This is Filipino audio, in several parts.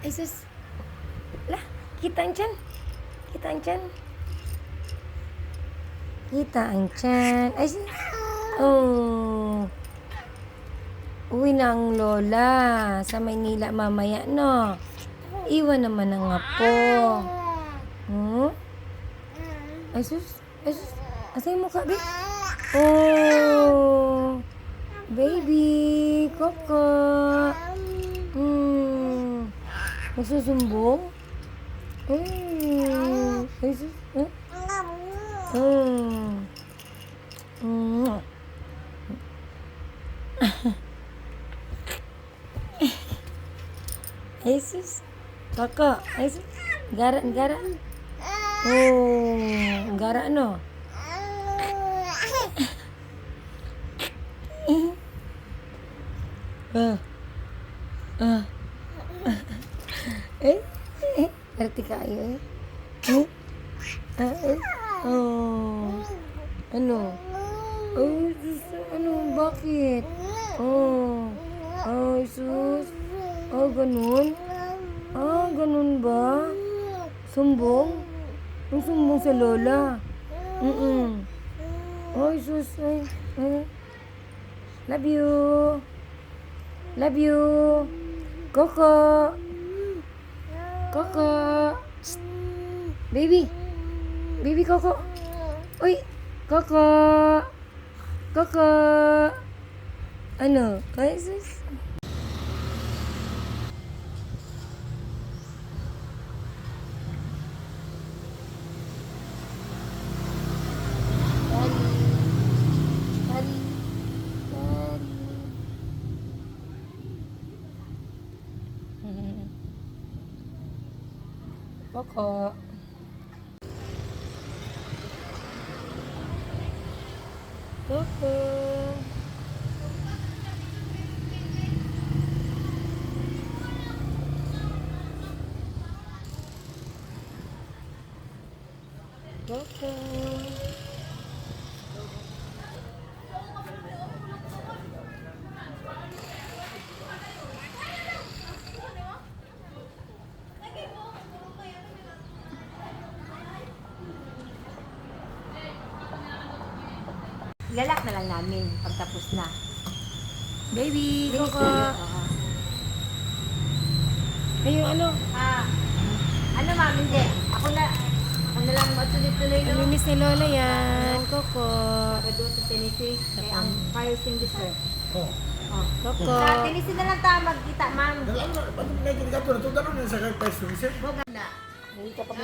Ay, sus. Lah, kita ang tiyan. Kita ang tiyan. Kita ang tiyan. Ay, sus. Oh. Uwi na ang lola sa Maynila mamaya, no? Iwan naman ang apo. Hmm? Ay, sus. Ay, sus. Asa yung mukha, babe? Oh. Baby. Koko. Nagsusumbong? Ay, sus. Huh? Ay, sus. Koko. Ay, sus. Gara, gara. Oh, gara, no? Ngerti kayo eh? Oh. Ano? Oh, sus. Ano? Bakit? Oh. Oh, sus. Oh, ganun? Ah, ganun ba? Sumbong? Yung sumbong sa lola? Oh, sus. Ay. Love you. Love you. Koko. Koko. Shh. Baby. Baby Koko. Uy. Koko. Koko. Ano? Ay, sus. Koko. Koko. Koko. Ilalak na lang namin pagtapos na. Baby, Koko. Ay, yung ano? Ano ma'am, hindi. Ako na lang matuloy-tuloy no? Namimiss ni Lola yan. Koko. Doon sa Tennessee, ang fire extinguisher. Koko. Sa Tennessee na lang tayo magkita, ma'am. Hindi ka pa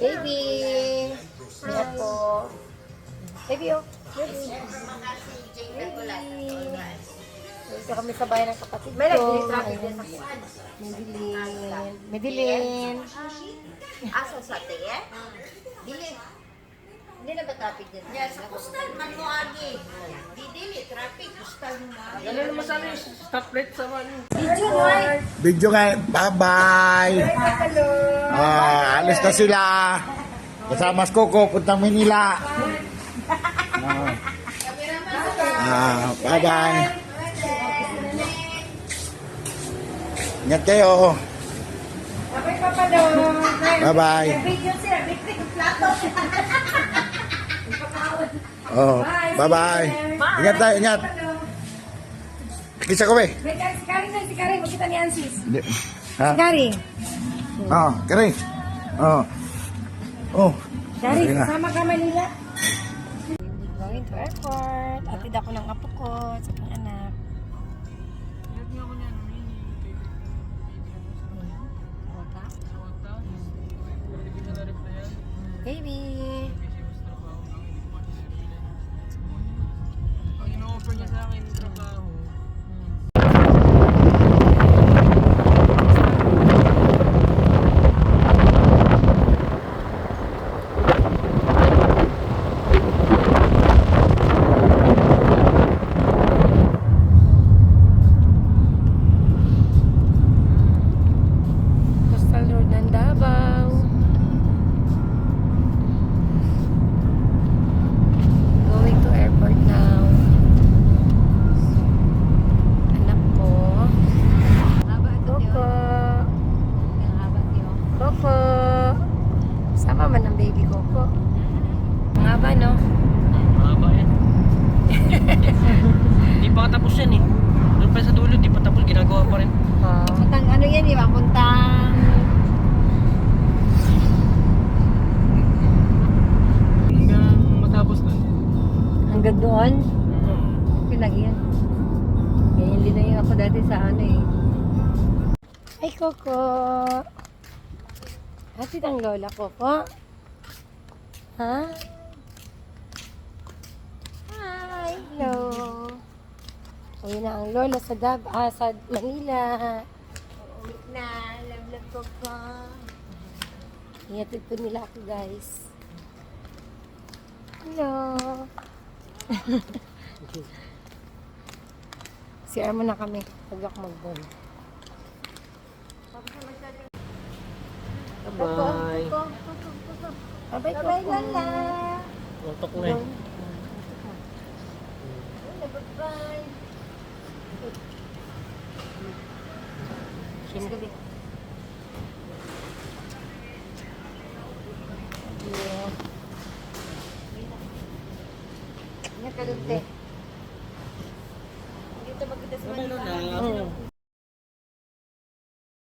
Baby. Yan po. Baby, oh. Baby. Dito kami sa bayan ng kapatid ko. May nag-traffic din sa kuwan. Medellin. Medellin. Asa sa tiye? Dili. Hindi na ba traffic din? Yes, sa kustal man mo agi. Dili, traffic. Kustal mo agi. Ano naman sana yung stoplight sa man? Video nga. Bye-bye. Alis na sila. Kasama si Coco, puntang Manila. Bye-bye. Ingat kayo. Bye-bye. Oh, bye-bye. Ingat tayo, ingat. Kisa ko, be. Si Kari. Makita ni Ansis. Ha? Kari. Oh, Kari. Oh. Oh. Kari, Ayun na. sama ka Manila. Going to airport. Atid ako ng apo ko sa aking anak. Baby. Ang ino-offer niya sa akin yung trabaho, Doon? Okay lagi yan. Ganyan din na yun ako dati sa ano eh. Ay, Coco. Hatid ang lola ko po. Ha? Hi, hello. Uwi na ang lola sa sa Manila. Uwi na, love ko po. Ihatid po nila ako, guys. Hello. CR mo na kami. Huwag ako mag-ball. Bye. Bye-bye, Lala. Tutok na eh. Bye-bye. Kiss ka din. Yeah. Ingat ka dun, te. Dito magkita sa Manila. Ano na?